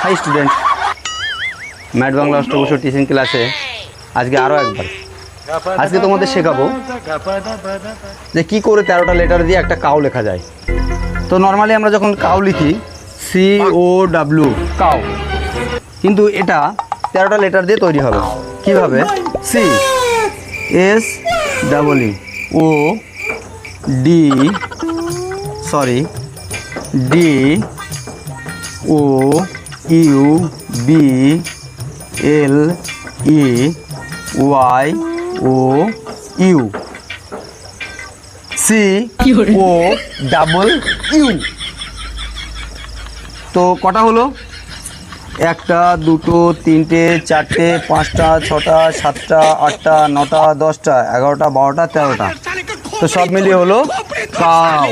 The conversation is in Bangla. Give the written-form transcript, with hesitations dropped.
হাই স্টুডেন্ট, ম্যাথ বাংলা অষ্টবর্ষ টিচিং ক্লাসে আজকে আরও একবার আজকে তোমাদের শেখাবো যে কী করে 13টা লেটার দিয়ে একটা কাউ লেখা যায়। তো নর্মালি আমরা যখন কাউ লিখি COW কাউ, কিন্তু এটা 13টা লেটার দিয়ে তৈরি হবে। কিভাবে? COW তো কটা হলো? 1টা 2টো 3টে 4টে 5টা 6টা 7টা 8টা 9টা 10টা 11টা 12টা 13টা, তো সব মিলিয়ে হলো কাউ।